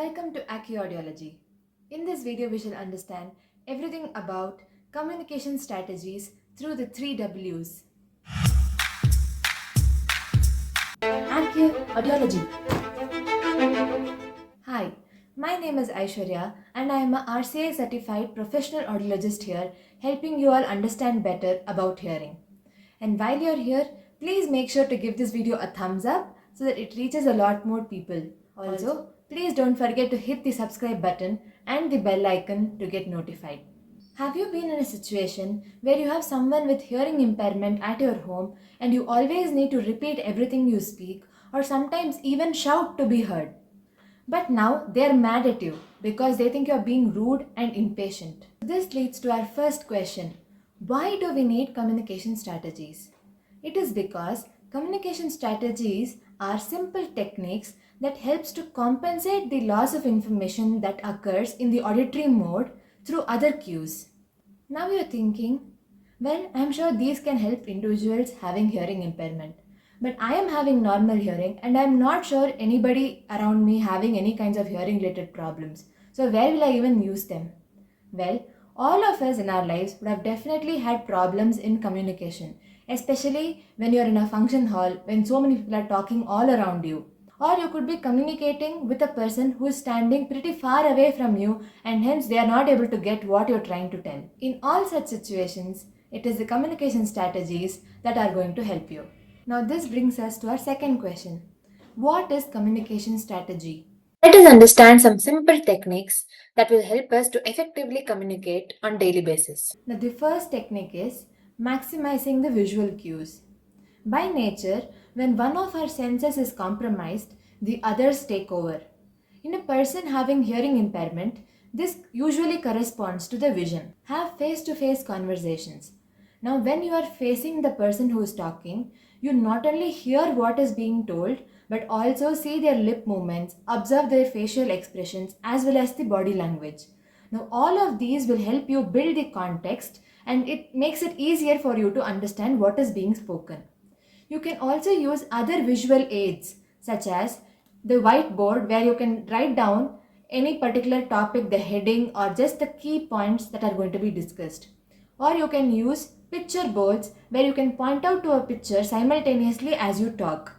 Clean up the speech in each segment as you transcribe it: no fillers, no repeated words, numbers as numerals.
Welcome to Accio Audiology. In this video, we shall understand everything about communication strategies through the 3 W's. Accio Audiology. Hi, my name is Aishwarya and I am a RCA certified professional audiologist here, helping you all understand better about hearing. And while you're here, please make sure to give this video a thumbs up so that it reaches a lot more people. Also, please don't forget to hit the subscribe button and the bell icon to get notified. Have you been in a situation where you have someone with hearing impairment at your home and you always need to repeat everything you speak or sometimes even shout to be heard? But now they're mad at you because they think you're being rude and impatient. This leads to our first question. Why do we need communication strategies? It is because communication strategies are simple techniques that helps to compensate the loss of information that occurs in the auditory mode through other cues. Now you're thinking, well, I'm sure these can help individuals having hearing impairment. But I am having normal hearing and I'm not sure anybody around me having any kinds of hearing related problems. So where will I even use them? Well, all of us in our lives would have definitely had problems in communication, especially when you're in a function hall when so many people are talking all around you. Or you could be communicating with a person who is standing pretty far away from you and hence they are not able to get what you're trying to tell. In all such situations, it is the communication strategies that are going to help you. Now this brings us to our second question. What is communication strategy? Let us understand some simple techniques that will help us to effectively communicate on daily basis. Now the first technique is maximizing the visual cues. By nature, when one of our senses is compromised, the others take over. In a person having hearing impairment, this usually corresponds to the vision. Have face-to-face conversations. Now, when you are facing the person who is talking, you not only hear what is being told, but also see their lip movements, observe their facial expressions, as well as the body language. Now, all of these will help you build the context and it makes it easier for you to understand what is being spoken. You can also use other visual aids such as the whiteboard where you can write down any particular topic, the heading or just the key points that are going to be discussed. Or you can use picture boards where you can point out to a picture simultaneously as you talk.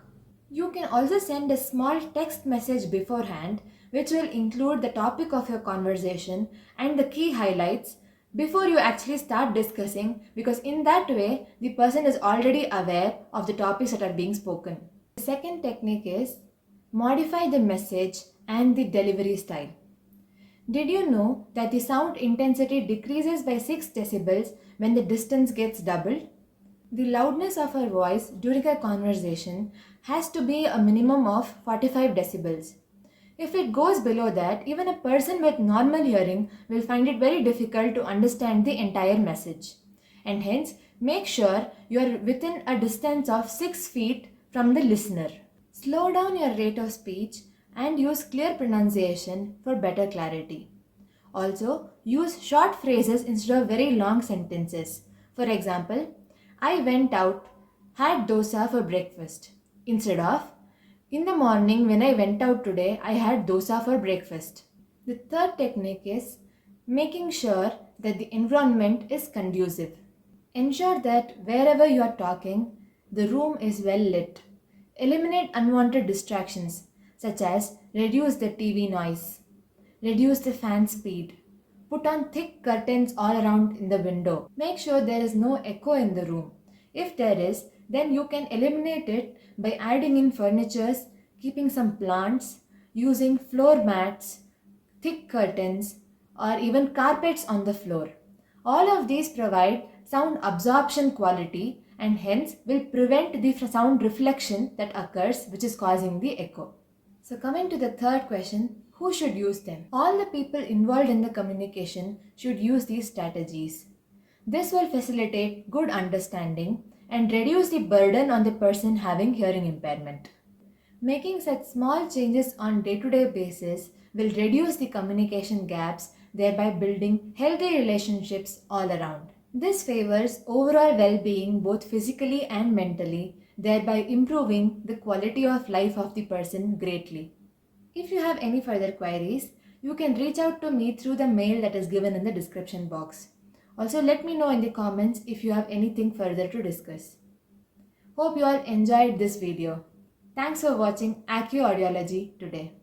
You can also send a small text message beforehand which will include the topic of your conversation and the key highlights before you actually start discussing, because in that way the person is already aware of the topics that are being spoken. The second technique is modify the message and the delivery style. Did you know that the sound intensity decreases by 6 decibels when the distance gets doubled? The loudness of our voice during a conversation has to be a minimum of 45 decibels. If it goes below that, even a person with normal hearing will find it very difficult to understand the entire message. And hence, make sure you are within a distance of 6 feet from the listener. Slow down your rate of speech and use clear pronunciation for better clarity. Also, use short phrases instead of very long sentences. For example, I went out, had dosa for breakfast. Instead of, in the morning when I went out today, I had dosa for breakfast. The third technique is making sure that the environment is conducive. Ensure that wherever you are talking, the room is well lit. Eliminate unwanted distractions such as reduce the TV noise, reduce the fan speed, put on thick curtains all around in the window. Make sure there is no echo in the room. If there is, then you can eliminate it by adding in furnitures, keeping some plants, using floor mats, thick curtains, or even carpets on the floor. All of these provide sound absorption quality and hence will prevent the sound reflection that occurs, which is causing the echo. So coming to the third question, who should use them? All the people involved in the communication should use these strategies. This will facilitate good understanding and reduce the burden on the person having hearing impairment. Making such small changes on day-to-day basis will reduce the communication gaps, thereby building healthy relationships all around. This favors overall well-being both physically and mentally, thereby improving the quality of life of the person greatly. If you have any further queries, you can reach out to me through the mail that is given in the description box. Also, let me know in the comments if you have anything further to discuss. Hope you all enjoyed this video. Thanks for watching Accio Audiology today.